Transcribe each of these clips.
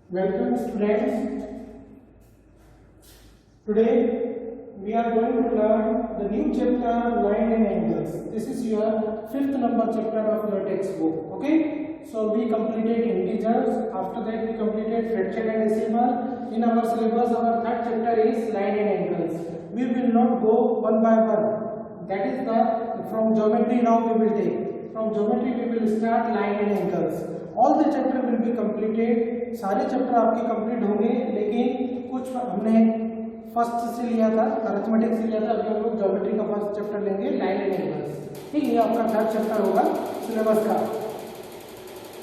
Welcome students. Today we are going to learn the new chapter line and angles. This is your fifth number chapter of your textbook. Okay. So we completed integers. After that we completed fraction and decimal. In our syllabus our third chapter is line and angles. We will not go one by one. That is the from geometry now we will take. From geometry we will start line and angles. All the chapter will be completed. सारे chapter आपके complete होंगे, लेकिन कुछ हमने first से लिया था, arithmetic से लिया था. अभी हम लोग ज्योमेट्री का फर्स्ट चैप्टर लेंगे, लाइन एंड एंगल्स. ठीक है, ये आपका थर्ड चैप्टर होगा सिलेबस का.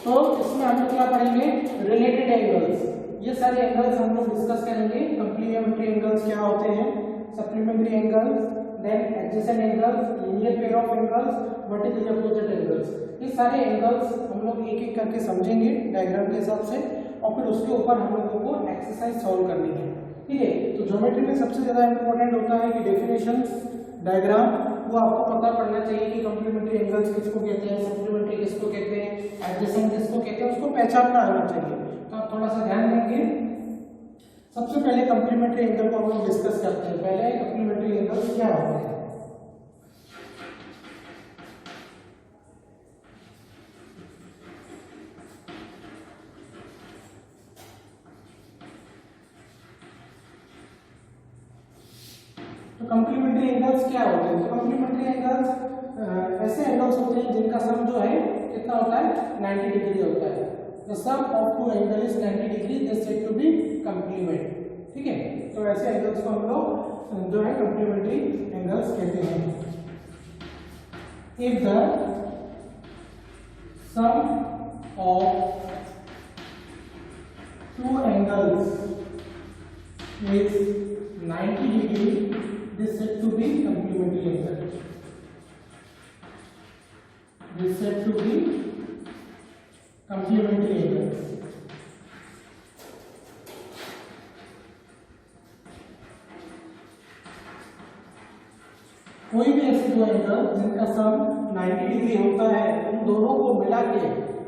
तो इसमें हम लोग क्या पढ़ेंगे? Related angles. ये सारे एंगल्स हम लोग डिस्कस करेंगे. कंप्लीमेंट्री एंगल्स क्या होते हैं, supplementary angles, then adjacent angles, linear pair of angles, vertically opposite angles. ये सारे एंगल्स हम लोग एक एक करके समझेंगे डायग्राम के हिसाब से, और फिर उसके ऊपर हम लोगों को एक्सरसाइज सॉल्व करनी है. ठीक है, तो ज्योमेट्री में सबसे ज्यादा इंपॉर्टेंट होता है कि डेफिनेशंस, डायग्राम, वो आपको पता पड़ना चाहिए कि कंप्लीमेंट्री एंगल्स किसको कहते हैं, सप्लीमेंट्री किसको कहते हैं, एडजेसेंट किसको कहते हैं, उसको पहचानना आना चाहिए. तो आप थोड़ा सा ध्यान देंगे. सबसे पहले कंप्लीमेंट्री एंगल को हम लोग डिस्कस करते हैं. पहले कंप्लीमेंट्री एंगल्स क्या होते हैं. तो कंप्लीमेंट्री एंगल्स क्या होते हैं? तो कंप्लीमेंट्री एंगल्स ऐसे एंगल्स होते हैं जिनका सम जो है कितना होता है, 90 डिग्री होता है. The sum of two angle is 90 degree, this said to be complement. ठीक है, तो ऐसे एंगल्स को हम लोग जो है कंप्लीमेंट्री एंगल्स कहते हैं. If the sum of two angles is 90 degree, this said to be complementary angle. This said to be complementary angle. कोई भी ऐसे दो एंगल जिनका सम 90 डिग्री होता है, उन दोनों को मिला के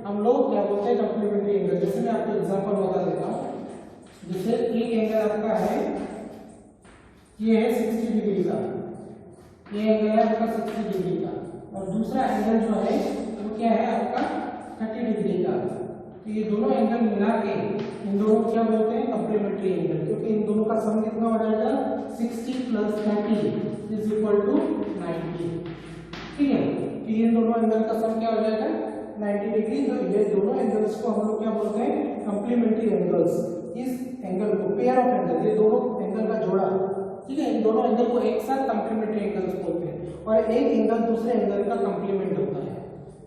हम लोग क्या बोलते हैं, कंप्लीमेंट्री एंगल. जैसे मैं आपको एग्जांपल बता देता हूँ. जैसे एक एंगल आपका है, ये है 60 डिग्री का, ये एंगल है आपका 60 डिग्री का, और दूसरा एंगल जो है वो क्या है आपका 30 डिग्री का. तो ये दोनों एंगल मिला के इन दोनों को क्या बोलते हैं, कंप्लीमेंट्री एंगल. क्योंकि इन दोनों का सम कितना हो जाएगा, 60 + 30 इज इक्वल टू 90. ठीक है, तो ये दोनों एंगल का सम क्या हो जाएगा, 90 डिग्री. तो ये दोनों एंगल्स को हम लोग क्या बोलते हैं, कंप्लीमेंट्री एंगल्स. इस एंगल को पेयर ऑफ एंगल, ये दोनों एंगल का जोड़ा. ठीक है, इन दोनों एंगल को एक साथ कंप्लीमेंट्री एंगल्स बोलते हैं, और एक एंगल दूसरे एंगल का कंप्लीमेंट होता है.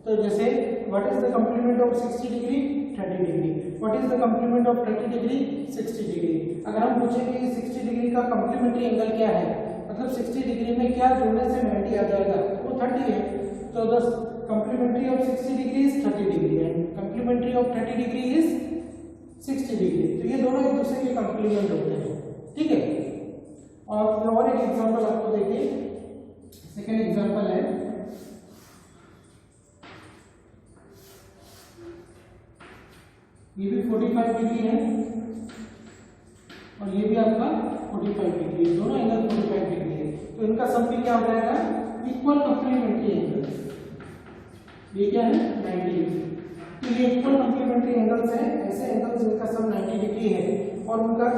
तो जैसे what is the complement of 60 degree, 30 degree. What is the complement of 30 degree, 60 degree. अगर हम पूछेंगे कि 60 डिग्री का कंप्लीमेंट्री एंगल क्या है, मतलब 60 डिग्री में क्या जोड़ने से 90 आ जाएगा, वो 30 है. तो the complementary of 60 degree is 30 degree and complementary of 30 degree is 60 degree. तो ये दोनों एक दूसरे के कंप्लीमेंट होते हैं. ठीक है, और एक एग्जांपल आपको देखिए. सेकंड एग्जांपल है, ये भी 45 डिग्री है और ये भी आपका 45 डिग्री. दोनों एंगल 45 डिग्री है, तो इनका सम भी क्या हो जाएगा, इक्वल कंप्लीमेंट्री एंगल. ये क्या है, 90 डिग्री. तो ये इक्वल कंप्लीमेंट्री एंगल्स है, ऐसे एंगल्स जिनका सम 90 डिग्री है और उनका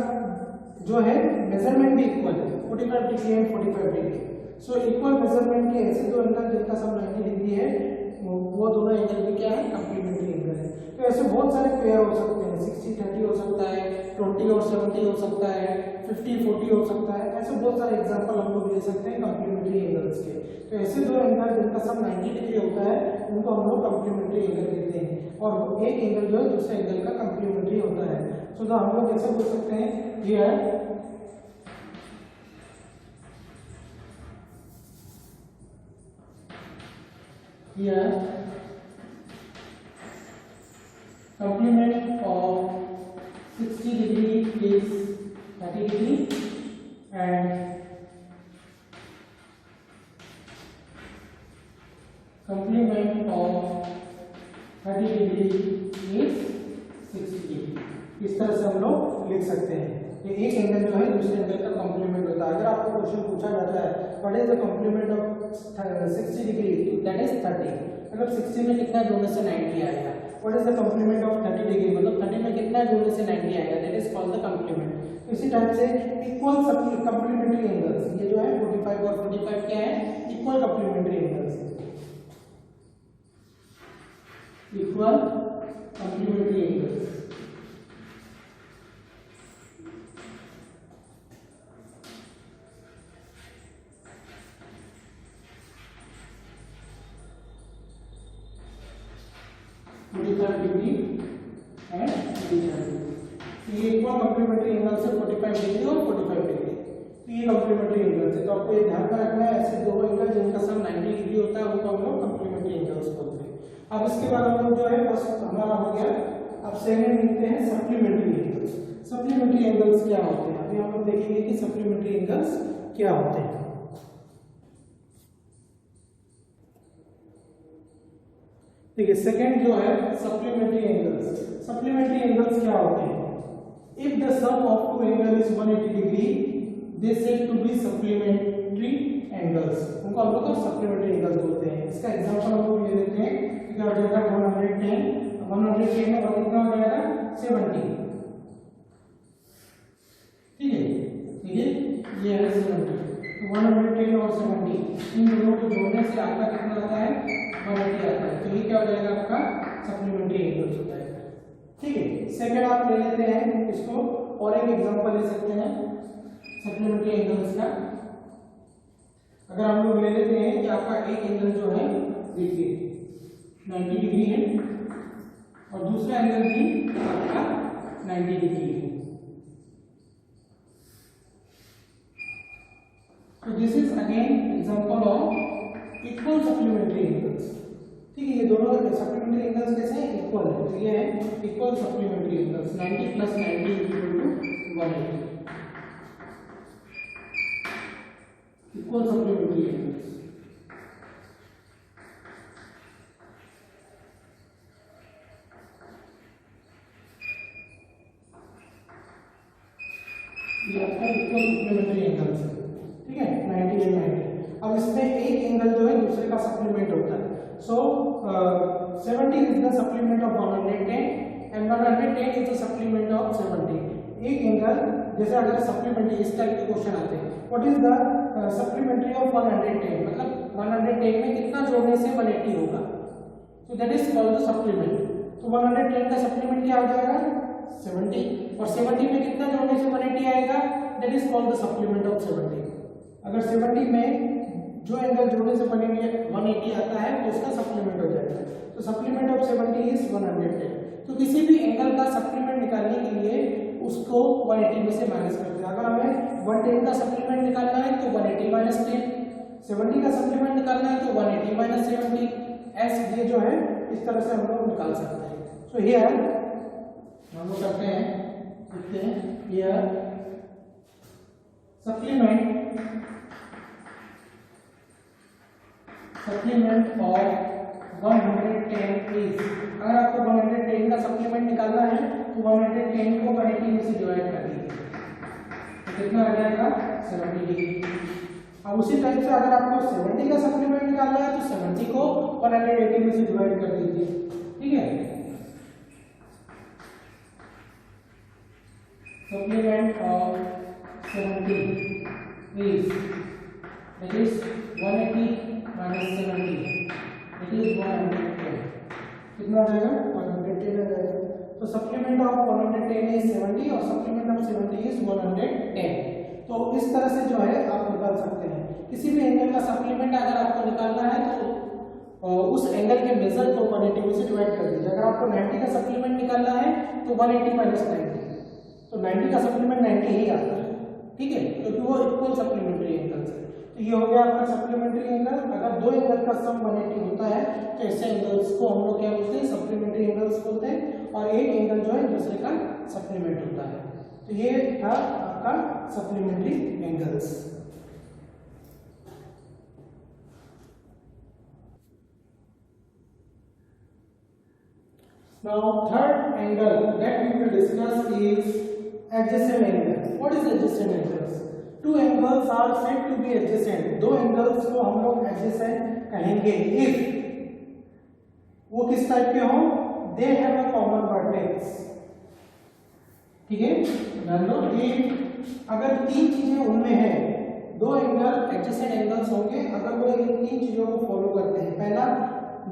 जो है मेजरमेंट भी इक्वल है, 45 degree and 45 degree. So equal measurement के ऐसे दो एंगल जिनका सम 90 डिग्री है, वो दोनों एंगल भी क्या है, कंप्लीमेंट्री एंगल है. तो ऐसे बहुत सारे पेयर हो सकते हैं. 60-30 हो सकता है, 20 और 70 हो सकता है, 50-40 हो सकता है. ऐसे बहुत सारे एग्जांपल हम लोग ले सकते हैं कंप्लीमेंट्री एंगल्स के. तो ऐसे दो एंगल जिनका सम 90 डिग्री होता है, उनको हम लोग कंप्लीमेंट्री एंगल कहते हैं, और एक एंगल जो है दूसरे एंगल का कंप्लीमेंट्री होता है. तो हम लोग ऐसे बोल सकते हैं, here complement of 60 degree is 30 degree and complement of 30 degree is 60 degree. इस तरह से हम लोग लिख सकते हैं। ये एक एंगल जो है दूसरे एंगल का कॉम्प्लीमेंट होता है। अगर आपको क्वेश्चन पूछा जाता है what is the complement of 60 degree, that is 30। मतलब 60 में कितना जोड़ने से 90 आएगा। What is the complement of 30 degree, मतलब 30 में कितना जोड़ने से 90 आएगा, that is called the complement. इसी टाइप से इक्वल कॉम्प्लीमेंट्री एंगल्स, ये जो है 45 और 45 क्या है, equal complementary angles, equal complementary angles. ये इक्वल कॉम्प्लीमेंट्री एंगल से 45 डिग्री और 45 डिग्री, तो ये कॉम्प्लीमेंट्री एंगल है। तो आपको ये ध्यान में रखना है, ऐसे दो एंगल जिनका सम 90 डिग्री होता है उनको हम लोग कॉम्प्लीमेंट्री एंगल्स बोलते हैं। अब इसके बाद हम लोग जो है बस हमारा हो गया। अब सेकंड लिखते हैं सप्लीमेंट्री एंगल्स। सप्लीमेंट्री एंगल्स क्या होते हैं, अभी हम लोग देखेंगे कि सप्लीमेंट्री एंगल्स क्या होते हैं। देखिए सेकंड जो है सप्लीमेंट्री एंगल्स। सप्लीमेंट्री एंगल्स क्या होते हैं, if the sum of two angle is 180 degree they said to be supplementary angles, उनको हम लोग सप्लीमेंट्री एंगल्स बोलते हैं। इसका एग्जांपल हम लोग ले लेते हैं, क्या हो जाएगा 110 में और कितना हो जाएगा 70, ठीक है, ठीक है, ये है 70। तो 110 और 70 इन दोनों को जोड़ने से आपका कितना आता है 180 आता है। तो ये क्या हो जाएगा आपका सप्लीमेंट्री एंगल्स हो जाएगा, ठीक है। सेकंड आप ले लेते हैं इसको, और एक एग्जांपल ले सकते हैं सप्लीमेंट्री एंगल्स का। अगर हम लोग ले लेते हैं कि आपका एक एंगल जो है देखिए 90 डिग्री है और दूसरा एंगल भी आपका 90 डिग्री है, तो this is again example of equal supplementary angles, ठीक है। ये दोनों सप्लीमेंट्री एंगल्स कैसे हैं, इक्वल है, तो ये है equal supplementary angles. 90 + 90 = 180, equal supplementary angles. ये आपका इक्वल सप्लीमेंट्री एंगल्स है, ठीक है, 90 और 90। अब इसमें एक एंगल जो है दूसरे का सप्लीमेंट होता है। सो 70 is the supplement of 110 and 110 is the supplement of 70। एक एंगल जैसे अगर सप्लीमेंट्री इस टाइप के क्वेश्चन आते हैं, what is the supplementary of 110, मतलब 110 में कितना जोड़ने से 180 होगा, तो that is called the supplement. तो 110 का सप्लीमेंट क्या हो जाएगा 70, और 70 में कितना जोड़ने से 180 आएगा, that is called the supplement of 70। अगर 70 में जो एंगल जोड़ने से 180 आता है तो उसका सप्लीमेंट हो जाएगा। तो सप्लीमेंट ऑफ 70 इज 110। तो किसी भी एंगल का सप्लीमेंट निकालने के लिए उसको 180 में से माइनस करते हैं। अगर हमें 110 का सप्लीमेंट निकालना है तो 180 - 10, 70 का सप्लीमेंट निकालना है तो 180 - 70, ऐसे ये जो है इस तरह से हम लोग निकाल सकते हैं। सो हियर हम लोग करते हैं, देखते हैं हियर सप्लीमेंट ऑफ 110 इज, अगर आपको 110 का सप्लीमेंट निकालना है तो 110 को 180 में से डिवाइड कर दीजिए, तो कितना आ जाएगा 70 डिग्री। अब उसी टाइप से अगर आपको 70 का सप्लीमेंट निकालना है तो 70 को 180 में से डिवाइड कर दीजिए, ठीक है। Supplement of 70 is, that is 180 - 70, that is 110, कितना आ जाएगा 110 आ जाएगा। तो सप्लीमेंट ऑफ 110 इज 70 और सप्लीमेंट ऑफ 70 इज 110। तो इस तरह से जो है आप निकाल सकते हैं। किसी भी एंगल का सप्लीमेंट अगर आपको निकालना है तो उस एंगल के मेजर को 180 में से डिवाइड कर दीजिए। अगर आपको 90 का सप्लीमेंट निकालना है तो 180 - 90, तो 90 का सप्लीमेंट 90 ही आता है, ठीक है, क्योंकि वो इक्वल सप्लीमेंट्री एंगल्स है। तो ये हो गया आपका सप्लीमेंट्री एंगल। अगर दो एंगल का सम 180 होता है तो ऐसे एंगल्स को हम लोग क्या बोलते हैं, सप्लीमेंट्री एंगल्स बोलते हैं, और एक एंगल जो है दूसरे का सप्लीमेंट होता है। तो ये था आपका supplementary angles. Now third angle that we will discuss is adjacent angles. What is adjacent angles? Two angles are said to be adjacent. दो angles को हम लोग adjacent कहेंगे if वो किस टाइप के हो? They have a common vertex. ठीक है, ध्यान दो। अगर तीन चीजें उनमें है, दो एंगल एडजेसेंट एंगल्स होंगे अगर वो इन तीन चीजों को फॉलो करते हैं। पहला,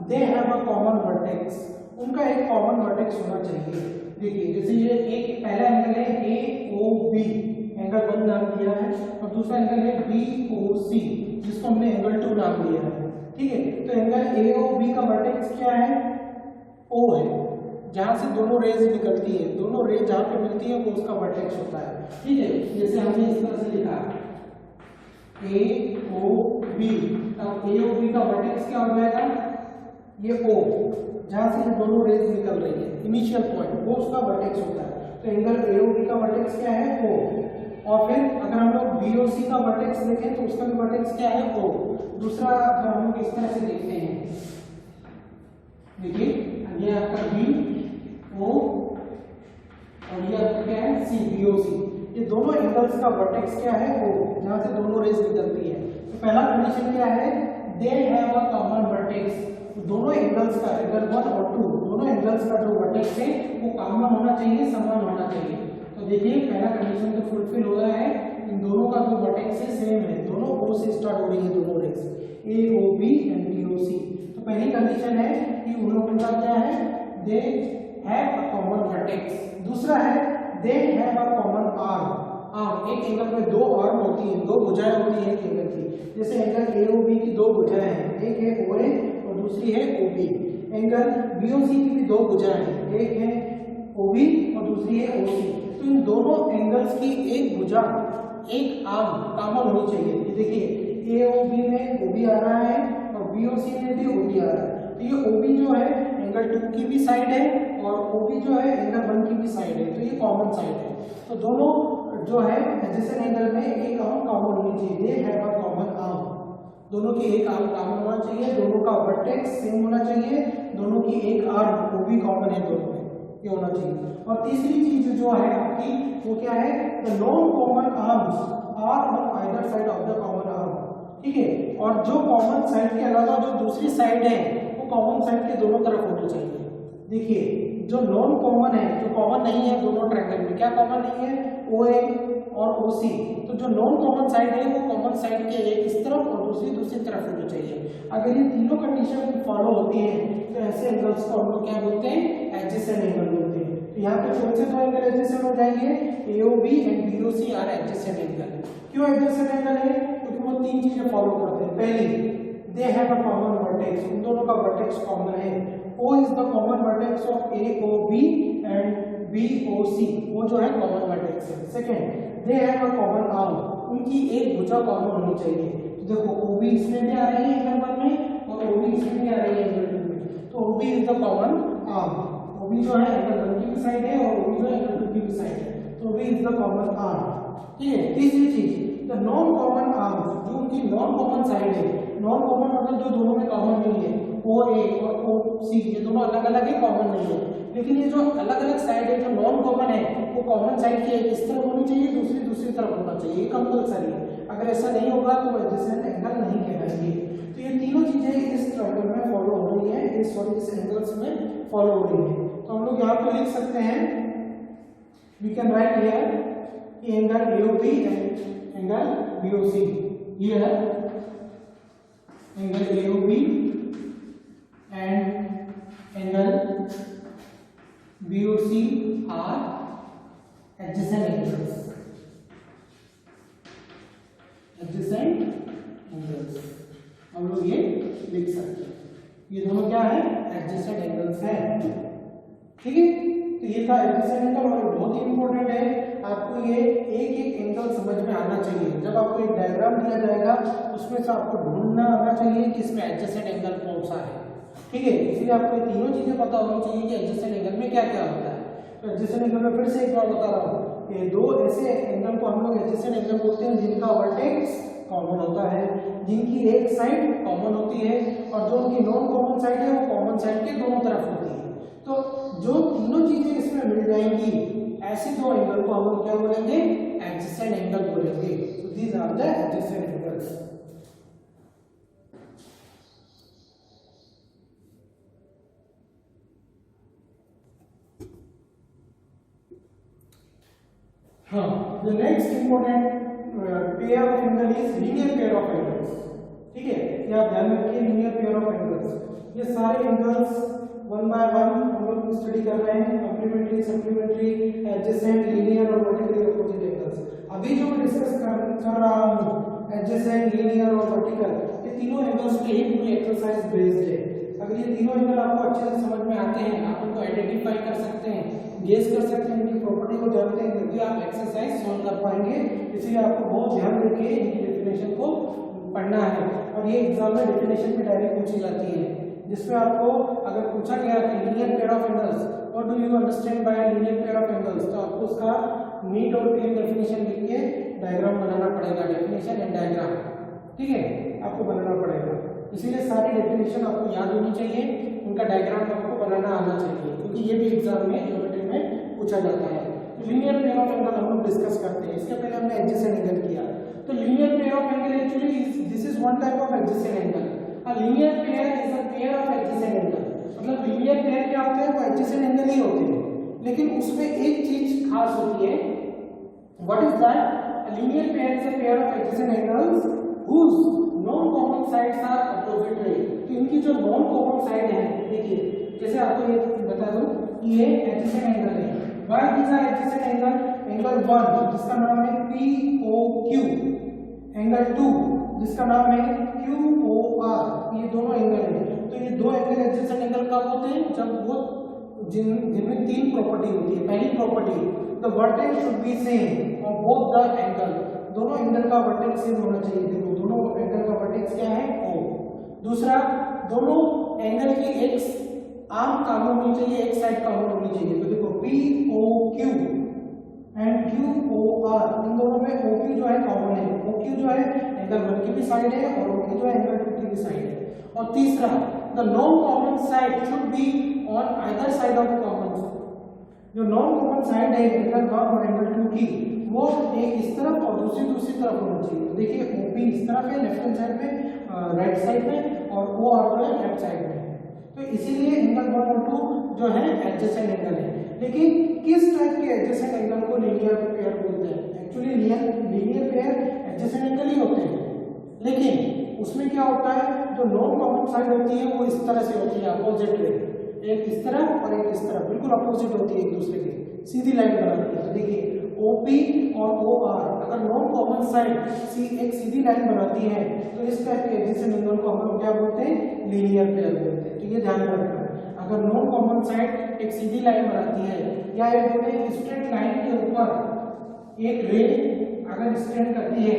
दे हैव अ कॉमन वर्टेक्स, उनका एक कॉमन वर्टेक्स होना चाहिए। देखिए जैसे ये एक पहला एंगल है ए ओ बी, एंगल 1 नाम दिया है, और दूसरा एंगल है बी ओ सी जिसको हमने एंगल 2 नाम दिया है। ठीक है, तो एंगल ए ओ बी का वर्टेक्स क्या है? ओ है, जहां से दोनों रेज निकलती है, दोनों रेज जहां पे मिलती है वो उसका वर्टेक्स होता है। ठीक है, जैसे हमने इस तरह से लिखा ए ओ बी, अब ए ओ बी का वर्टेक्स क्या हो जाएगा? ये ओ, जहां से ये दोनों रेज निकल रही है, इनिशियल पॉइंट, वो उसका वर्टेक्स होता है। तो एंगल ए ओ बी का वर्टेक्स क्या है? ओ। और फिर अगर हम लोग बी ओ सी का वर्टेक्स देखें तो उसका भी वर्टेक्स क्या है? ओ। दूसरा हम लोग इस तरह से देखते हैं, देखिए ये आपका बी ओ और ये आपका क्या है? सी, बी ओ सी। ये दोनों एंगल्स का वर्टेक्स क्या है? ओ, जहां से दोनों रेज निकलती है। तो पहला कंडीशन क्या है? दे हैव अ कॉमन वर्टेक्स। दोनों एंगल्स का, एंगल 1 और 2, दोनों एंगल्स का जो वर्टेक्स है वो कॉमन होना चाहिए, समान होना चाहिए। तो देखिए पहला कंडीशन तो फुलफिल हो रहा है, इन दोनों का जो वर्टेक्स है सेम है, दोनों ओ से स्टार्ट हो रही है, दोनों rays A O B and B O C. तो पहली कंडीशन है कि उन लोगों का क्या है? दे हैव अ कॉमन वर्टेक्स। दूसरा है दे have a common arm. Arm, एक एंगल में दो आर्म होती हैं, दो भुजाएं होती हैं एक एंगल की। जैसे एंगल ए ओ बी की दो भुजाएं हैं, एक है ओ ए और दूसरी है O B. Angle B O C की भी दो भुजाएं हैं, एक है ओ बी और दूसरी है ओ सी। तो इन दोनों एंगल्स की एक भुजा, एक आर्म कॉमन होनी चाहिए। ये देखिए ए ओ बी में ओ बी आ रहा है और बी ओ सी में भी ओ बी आ रहा है। तो ये ओ बी जो है एंगल 2 की भी साइड है और ओ बी जो है एंगल 1 की भी साइड है, तो ये कॉमन साइड है। तो दोनों जो है एडजेसेंट एंगल में एक आर्म कॉमन होनी चाहिए, दे हैव अ कॉमन आर्म। दोनों की एक आर्म कॉमन होना चाहिए, दोनों का वर्टेक्स सेम होना चाहिए, दोनों की एक आर्म वो भी कॉमन है दोनों में, ये होना चाहिए। और तीसरी चीज जो है आपकी वो क्या है? The non common arms are on either side of the common arm. ठीक है, और जो कॉमन साइड के अलावा जो दूसरी साइड है वो कॉमन साइड के दोनों तरफ होनी चाहिए। देखिए जो नॉन कॉमन है, जो कॉमन नहीं है दोनों ट्रायंगल में, क्या कॉमन नहीं है? ओ ए और ओ सी। तो जो नॉन कॉमन साइड है वो कॉमन साइड के एक इस तरफ और दूसरी तरफ होनी चाहिए। अगर ये तीनों कंडीशन फॉलो होती हैं तो ऐसे एंगल्स को हम लोग क्या बोलते हैं? एडजेसेंट एंगल बोलते हैं। तो यहाँ पे कौन से दो एंगल एडजेसेंट हो जाएंगे? A O B and B O C are adjacent angle. क्यों एडजेसेंट एंगल है? क्योंकि वो तीन चीजें फॉलो करते हैं। पहली, they have a common vertex, उन दोनों का वर्टेक्स कॉमन है। O is the common vertex of AOB and BOC, वो जो है कॉमन वर्टेक्स है। Second, they have a common arm, उनकी एक भुजा कॉमन होनी चाहिए। तो देखो OB इसमें भी आ रही है एंगल 1 में और OB इसमें भी आ रही है एंगल 2 में, तो OB is the common arm। OB जो है एंगल 1 की भी साइड है और OB जो है एंगल 2 की भी साइड है, तो OB is the common arm। ठीक है, तीसरी चीज, द नॉन कॉमन आर्म्स, जो उनकी नॉन कॉमन साइड है। नॉन कॉमन मतलब जो दोनों में कॉमन नहीं है, ओ ए और ओ सी, ये दोनों अलग अलग है, कॉमन नहीं है। लेकिन ये जो अलग अलग साइड है, जो नॉन कॉमन है, वो कॉमन साइड की इस तरफ होनी चाहिए, दूसरी तरफ होना चाहिए, ये कंपल्सरी है। अगर ऐसा नहीं होगा तो एडजेसेंट एंगल नहीं कहलाएंगे। तो ये तीनों चीजें इस ट्रायंगल में फॉलो हो रही है, इस एंगल्स में फॉलो हो रही है। तो हम लोग यहाँ पे लिख सकते हैं, we can write here angle AOB and angle BOC। Here angle AOB and angle BOC are adjacent angles. Adjacent angles हम लोग ये लिख सकते हैं, ये दोनों क्या है? एडजेसेंट एंगल्स हैं। ठीक है, तो ये था एडजेसेंट एंगल और बहुत ही इंपॉर्टेंट है। आपको ये एक एंगल समझ में आना चाहिए। जब आपको एक डायग्राम दिया जाएगा उसमें से आपको ढूंढना आना चाहिए कि इसमें एडजेसेंट एंगल कौन सा है। ठीक है, इसलिए आपको ये तीनों चीजें पता होनी चाहिए कि एडजेसेंट एंगल में क्या क्या होता है। तो एडजेसेंट एंगल में फिर से एक बार बता रहा हूँ, ये दो ऐसे एंगल को हम लोग एडजेसेंट एंगल बोलते हैं जिनका वर्टेक्स कॉमन होता है, जिनकी एक साइड कॉमन होती है और जो उनकी नॉन कॉमन साइड है वो कॉमन साइड के दोनों तरफ होती है। तो जो तीनों चीजें इसमें मिल जाएंगी, ऐसे दो एंगल को हम लोग क्या बोलेंगे, एडजेसेंट एंगल बोलेंगे। तो these are the adjacent angles. हाँ, the next important pair of angle is linear pair of angles। ठीक है, ये आप ध्यान रखिए, linear pair of angles। ये सारे angles वन बाय वन हम लोग स्टडी कर रहे हैं, कॉम्प्लीमेंट्री, सप्लीमेंट्री, एडजेसेंट, लीनियर और वर्टिकली अपोजिट एंगल्स। अभी जो मैं डिस्कस कर रहा हूँ एडजेसेंट, लीनियर और वर्टिकल, ये तीनों एंगल्स पे ही पूरी एक्सरसाइज बेस्ड है। अगर ये तीनों एंगल आपको अच्छे से समझ में आते हैं, आप उनको आइडेंटिफाई कर सकते हैं, गेस कर सकते हैं, इनकी प्रॉपर्टी को जानते हैं, तभी आप एक्सरसाइज सॉल्व कर पाएंगे। इसलिए आपको बहुत ध्यान देके इनकी डेफिनेशन को पढ़ना है। और ये एग्जाम में डेफिनेशन भी डायरेक्ट पूछी जाती है, जिसमें आपको अगर पूछा गया कि linear pair of angles, what do you understand by linear pair of angles, तो आपको उसका नीट और क्लीन डेफिनेशन लिख के डायग्राम बनाना पड़ेगा, डेफिनेशन एंड डायग्राम। ठीक है, आपको बनाना पड़ेगा। इसीलिए सारी डेफिनेशन आपको याद होनी चाहिए, उनका डायग्राम आपको बनाना आना चाहिए, क्योंकि ये भी एग्जाम में ज्योमेट्री में पूछा जाता है। लीनियर पेयर ऑफ एंगल हम लोग डिस्कस करते हैं। इसके पहले हमने एडजेसेंट एंगल किया। तो linear pair of angle actually this is one type of adjacent angle. A linear pair is a pair of adjacent angle. मतलब लीनियर पेयर क्या होते हैं, वो एडजेसेंट एंगल ही होते हैं, लेकिन उसमें एक चीज खास होती है। What is that? A linear pair is a pair of adjacent angles whose non common sides are opposite ray. तो इनकी जो नॉन कॉमन साइड है, देखिए जैसे आपको ये बता दूं कि ये एडजेसेंट एंगल है। Why this are adjacent angle? Angle 1 जिसका नाम है POQ, एंगल 2 जिसका नाम है QOR, ये दोनों एंगल हैं। तो ये दो एंगल एडजेसेंट एंगल कब होते हैं? जब वो जिनमें तीन प्रॉपर्टी होती है। पहली property, the vertex should be same of both the angle. दोनों एंगल का वर्टेक्स सेम होना चाहिए। देखो दोनों एंगल का वर्टेक्स क्या है? O। दूसरा, दोनों एंगल की एक आर्म कॉमन होनी चाहिए, एक साइड कॉमन होनी चाहिए। तो देखो POQ एंड QOR, इन दोनों में OQ जो है कॉमन है। OQ जो है एंगल 1 की भी साइड है और OQ जो है एंगल 2 की भी साइड है। और तीसरा, the non common side should be on either side of common. जो नॉन कॉमन साइड है एंगल 1 और एंगल 2 की, वो एक इस तरफ और दूसरी तरफ होना चाहिए। तो देखिए OP इस तरफ है लेफ्ट हैंड साइड में, राइट साइड में, और OR जो है लेफ्ट साइड में। तो इसीलिए एंगल 1 और 2 जो है एडजेसेंट एंगल है। लेकिन किस टाइप के एडजेसेंट एंगल को लीनियर पेयर बोलते हैं? Actually linear pair adjacent angle ही होते हैं, लेकिन उसमें क्या होता है, जो नॉन कॉमन साइड होती है वो इस तरह से होती है, अपोजिट रे, एक इस तरफ और एक इस तरफ, बिल्कुल अपोजिट होती है एक दूसरे के, सीधी लाइन बनाती है। तो देखिए OP और OR अगर नॉन कॉमन साइड एक सीधी लाइन बनाती है, तो इस टाइप के एडजेसेंट एंगल को हम लोग क्या बोलते हैं? लीनियर पेयर बोलते हैं। तो ये ध्यान रखना है, अगर नॉन कॉमन साइड एक सीधी लाइन बनाती है या एक बोलते हैं स्ट्रेट लाइन के ऊपर एक रे अगर स्टैंड करती है,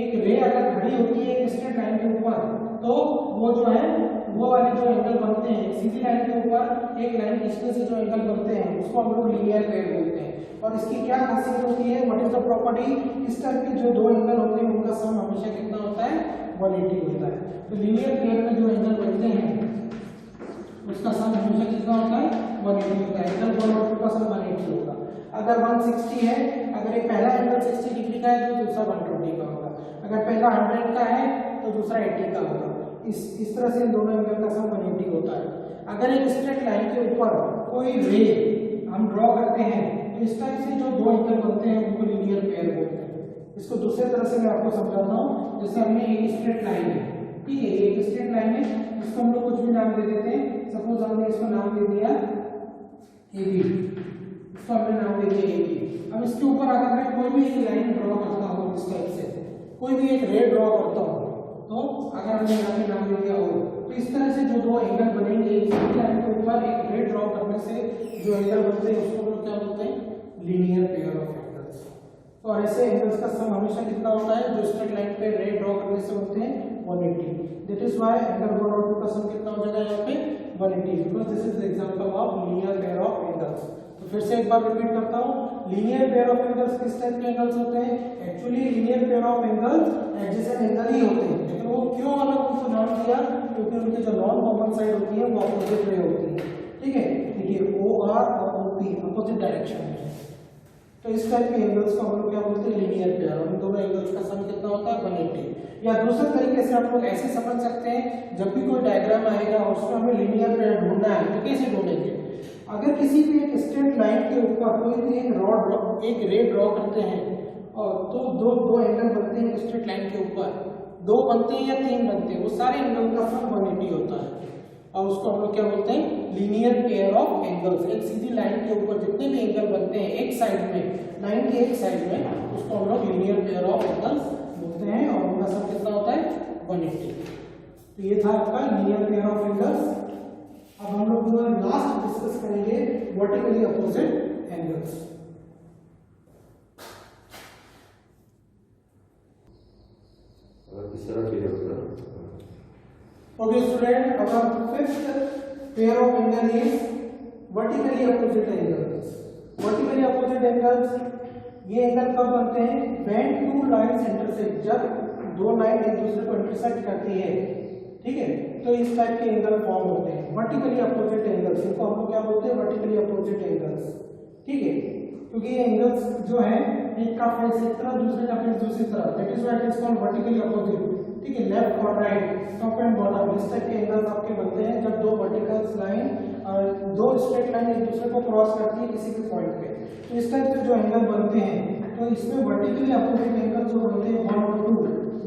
एक रे अगर खड़ी होती है एक स्ट्रेट लाइन के ऊपर, तो वो जो है वो वाले जो एंगल बनते हैं सीधी लाइन के ऊपर एक लाइन खींचने से जो एंगल बनते हैं उसको हम लोग लीनियर पेयर बोलते हैं। और इसकी क्या खासियत होती है? What is the property? इस टाइप के जो दो एंगल होते हैं उनका सम हमेशा कितना होता है? 180 होता है। तो लीनियर पेयर में जो एंगल बनते हैं उसका सम हमेशा कितना होता है? 180 होता है। एंगल 1 और 2 का सम 180 होगा। अगर 160 है, अगर एक पहला एंगल 60 डिग्री का है तो दूसरा 120 का होगा। अगर पहला 100 का है तो दूसरा 80 का होगा। इस तरह से इन दोनों एंगल का सम 180 होता है। अगर एक स्ट्रेट लाइन के ऊपर कोई रे हम ड्रॉ करते हैं, तो इस टाइप से जो दो एंगल बनते हैं उनको लीनियर पेयर बोलते हैं। इसको दूसरे तरह से मैं आपको समझाता हूँ। जैसे हमने एक स्ट्रेट लाइन है, ठीक है, एक स्ट्रेट लाइन है, इसको हम लोग कुछ भी नाम दे देते हैं। सपोज हमने इसको नाम दे दिया AB, इसको हमने नाम दे दिया AB। अब इसके ऊपर अगर मैं कोई भी एक लाइन ड्रॉ करता हूँ, इस टाइप से कोई भी एक रे ड्रॉ करता हूँ, तो अगर हमने यहाँ पे नाम दे दिया हो, तो इस तरह से जो दो एंगल बनेंगे एक लाइन के ऊपर एक रे ड्रॉ करने से जो एंगल बनते हैं उसको लोग क्या बोलते हैं? Linear pair of angles. और ऐसे एंगल्स का सम हमेशा कितना होता है? जो स्ट्रेट लाइन पे रे ड्रॉ करने से होते हैं 180। दैट इज व्हाई एंगल 1 और 2 का सम कितना हो जाएगा यहाँ पे? 180, because this is the example of linear pair of angles. तो फिर से एक बार रिपीट करता हूँ, लीनियर पेयर ऑफ एंगल्स किस टाइप के एंगल्स होते हैं? Actually linear pair of angles adjacent angle ही होते हैं, लेकिन वो क्यों अलग उनको नाम दिया? क्योंकि उनकी जो नॉन कॉमन साइड होती है वो अपोजिट रे होती है। ठीक है। देखिए OR और OP अपोजिट डायरेक्शन में, तो इस टाइप के एंगल्स को हम लोग क्या बोलते हैं, लीनियर पेयर। और इन दोनों एंगल्स का सम कितना होता है, 180। या दूसरे तरीके से आप लोग ऐसे समझ सकते हैं, जब भी कोई डायग्राम आएगा और उसमें हमें लीनियर पेयर ढूंढना है तो कैसे ढूंढेंगे, अगर किसी भी एक स्ट्रेट लाइन के ऊपर कोई भी एक रे ड्रॉ करते हैं और तो दो एंगल बनते हैं स्ट्रेट लाइन के ऊपर, 2 बनते हैं या 3 बनते हैं, वो सारे एंगल का सम 180 होता है। और उसको हम लोग क्या बोलते हैं, लीनियर पेयर ऑफ एंगल्स। एक सीधी लाइन के ऊपर जितने भी एंगल बनते हैं एक साइड में, लाइन के एक साइड में, उसको हम लोग लीनियर पेयर ऑफ एंगल्स बोलते हैं। और उनका सम कितना होता है, 180। तो ये था आपका लीनियर पेयर ऑफ एंगल्स। अब हम लोग जो है लास्ट डिस्कस करेंगे vertically opposite angles. Okay student, our fifth pair of angle is vertically opposite angles. Vertically opposite angles, ये एंगल कब बनते हैं, when two lines intersect, जब 2 लाइन एक दूसरे को इंटरसेक्ट करती है, ठीक है, तो इस टाइप के एंगल फॉर्म होते हैं वर्टिकली अपोजिट एंगल्स। इनको हम लोग क्या बोलते हैं, वर्टिकली अपोजिट एंगल्स, ठीक है। क्योंकि ये एंगल्स जो है एक का फेस एक तरफ, दूसरे का फेस दूसरी तरफ, that is why it is called vertically opposite, ठीक है। लेफ्ट और राइट, टॉप एंड बॉटम, इस टाइप के एंगल्स आपके बनते हैं जब 2 वर्टिकल लाइन और 2 स्ट्रेट लाइन एक दूसरे को क्रॉस करती है किसी भी पॉइंट पे। तो इस टाइप से जो एंगल बनते हैं, तो इसमें वर्टिकली अपोजिट एंगल जो बनते हैं 1 और 2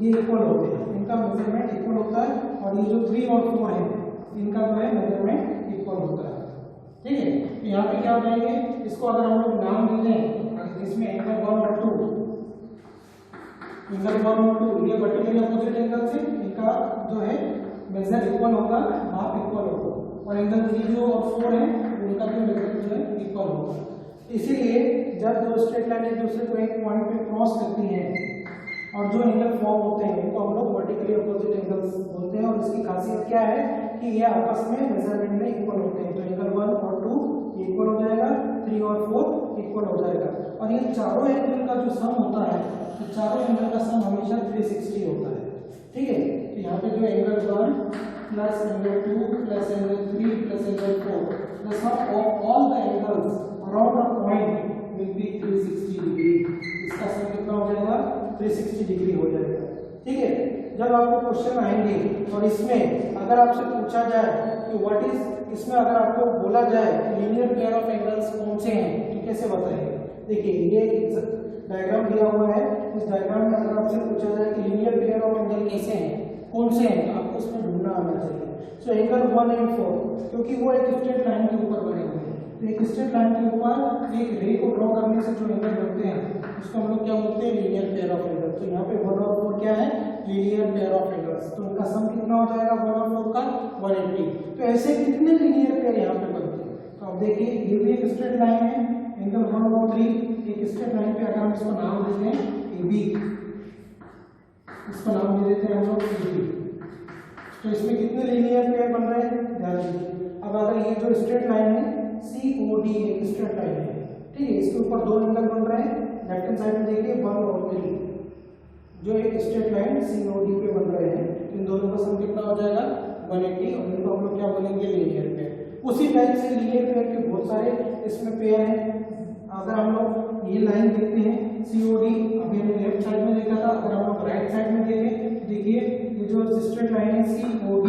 ये इक्वल होते हैं, इनका मेजरमेंट इक्वल होता है। और ये जो 3 और 4 है इनका जो है मेजरमेंट इक्वल होता है, ठीक है। तो यहाँ पे क्या हो जाएंगे, इसको अगर हम लोग नाम दे दें, इसमें एंगल 1 और 2, एंगल 1 और 2 ये वर्टिकली अपोजिट एंगल से, इनका जो है मेजर इक्वल होगा, माप इक्वल होगा। और एंगल 3 और 4 है उनका भी मेजर जो है इक्वल होगा। इसीलिए जब 2 स्ट्रेट लाइन एक दूसरे को एक पॉइंट पे क्रॉस करती है और जो एंगल फॉर्म होते हैं उनको हम लोग वर्टिकली अपोजिट एंगल्स बोलते हैं। और इसकी खासियत क्या है कि ये आपस में मेजरमेंट में इक्वल होते हैं। तो एंगल 1 और 2 इक्वल हो जाएगा, 3 और 4 इक्वल हो जाएगा। और ये चारों एंगल का जो सम होता है, तो चारों एंगल का सम हमेशा 360 होता है, ठीक है। तो यहाँ पे जो angle 1 plus angle 2 plus angle 3 plus angle 4, the sum of all the angles around a point will be 360 degree. इसका सम कितना हो जाएगा, 360 डिग्री हो जाएगा, ठीक है। जब आपको क्वेश्चन आएंगे और इसमें अगर आपसे पूछा जाए कि व्हाट इज, इसमें अगर आपको बोला जाए लीनियर पेयर ऑफ एंगल्स कौन से हैं, तो कैसे बताएंगे। देखिए ये डायग्राम दिया हुआ है, इस डायग्राम में अगर आपसे पूछा जाए कि लीनियर पेयर ऑफ एंगल कैसे हैं, कौन से हैं, तो आपको इसमें ढूंढना आना चाहिए। सो एंगल 1 एंड 4, क्योंकि वो एक स्ट्रेट लाइन के ऊपर बने हुए हैं, तो एक स्ट्रेट लाइन के ऊपर एक रे को ड्रॉ करने से जो एंगल बनते हैं उसको हम लोग क्या बोलते हैं, लीनियर पेयर ऑफ एंगल। तो यहाँ पे 1 और 4 क्या है, लीनियर पेयर ऑफ एंगल्स। तो उनका सम कितना हो जाएगा 1 और 4 का, 180। तो ऐसे कितने लीनियर पेयर यहाँ पे बनते हैं, तो अब देखिए ये भी एक स्ट्रेट लाइन है, एंगल 1 और 3 एक स्ट्रेट लाइन पे अगर हम इसको नाम देते हैं AB, इसको नाम दे देते हैं हम लोग AB। तो इसमें कितने लीनियर पेयर बन रहे हैं, ध्यान दीजिए। अब अगर ये जो स्ट्रेट लाइन है COD एक स्ट्रेट लाइन है, ठीक है, इसके ऊपर 2 एंगल बन रहे हैं, लेफ्ट हैंड साइड में देखिए 1 और 3, जो एक स्ट्रेट लाइन COD पे बन रहे हैं, इन दोनों का सम कितना हो जाएगा 180। और इनको हम लोग क्या बोलेंगे, लीनियर पेयर। उसी टाइप से लीनियर पेयर के बहुत सारे इसमें पेयर हैं। अगर हम लोग ये लाइन देखते हैं COD, अभी हमने लेफ्ट साइड में देखा था, अगर हम लोग राइट साइड में देखें तो देखिए ये जो स्ट्रेट लाइन है COD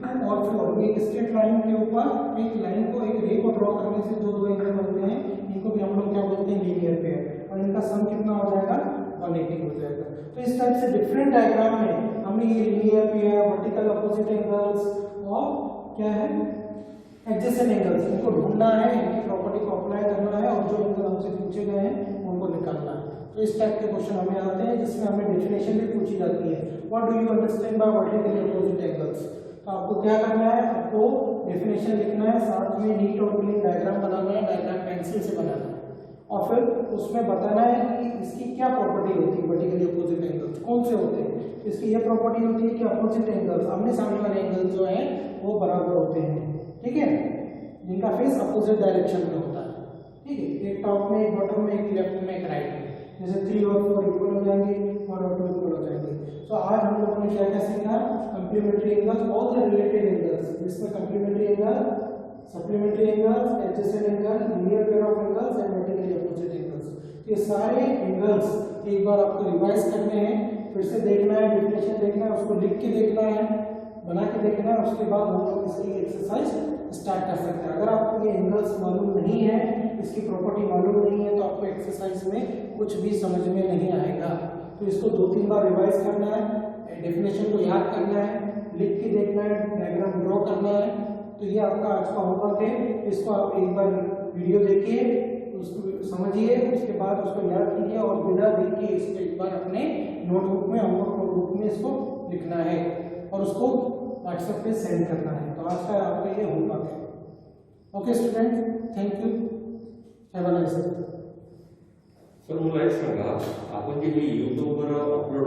2 और 4, एक स्ट्रेट लाइन के ऊपर एक लाइन को, एक रे को ड्रॉ करने से जो 2 एंगल बनते हैं, इनको भी हम लोग क्या बोलते हैं, लीनियर पेयर। और इनका सम कितना हो जाएगा, 180 हो जाएगा। तो इस टाइप से डिफरेंट डायग्राम में हमने ये linear pair, vertical opposite angles और क्या है एडजेसेंट एंगल्स, इनको ढूंढना है, इनकी प्रॉपर्टी को अप्लाई करना है और जो एंगल हमसे पूछे गए हैं उनको निकालना है। तो इस टाइप के क्वेश्चन हमें आते हैं जिसमें हमें डेफिनेशन भी पूछी जाती है, what do you understand by vertically opposite angles. तो आपको क्या करना है, आपको डेफिनेशन लिखना है, साथ में नीट और क्लीन डायग्राम बनाना है, डायग्राम पेंसिल से बनाना है, और फिर उसमें बताना है कि इसकी क्या प्रॉपर्टी होती है, वर्टिकली अपोजिट एंगल्स कौन से होते हैं। इसकी ये प्रॉपर्टी होती है कि अपोजिट एंगल्स, आमने सामने वाले एंगल जो है वो बराबर होते हैं, ठीक है, जिनका फेस अपोजिट डायरेक्शन में होता है, ठीक है, एक टॉप में, एक बॉटम में, एक लेफ्ट में, एक राइट में। जैसे 3 और 4 इक्वल हो जाएंगे, 1 और 2 इक्वल हो जाएंगे। तो आज हम लोगों ने क्या क्या सीखा, complementary angles, all the related angles, जिसमें complementary angle supplementary angles, adjacent angle, linear pair of angles and vertically opposite angles. ये सारे एंगल्स एक बार आपको रिवाइज करने हैं, फिर से देखना है, डेफिनेशन देखना है, उसको लिख के देखना है, बना के देखना है, उसके बाद हम लोग इसकी एक्सरसाइज स्टार्ट कर सकते हैं। अगर आपको ये एंगल्स मालूम नहीं है, इसकी प्रॉपर्टी मालूम नहीं है, तो आपको एक्सरसाइज में कुछ भी समझ में नहीं आएगा। तो इसको 2-3 बार रिवाइज करना है, डेफिनेशन को याद करना है, लिख के देखना है, डायग्राम ड्रॉ करना है। तो ये आपका आज का होमवर्क है। इसको आप एक बार वीडियो देखिए, उसको समझिए, उसके बाद उसको याद कीजिए और बिना देख के इसको एक बार अपने नोटबुक में, होमवर्क नोटबुक में इसको लिखना है और उसको व्हाट्सएप पे सेंड करना है। तो आज का आपका ये होमवर्क है। Okay student, thank you, have a nice day. Sir मला एक सांगा, आपण जे हे यूट्यूबवर अपलोड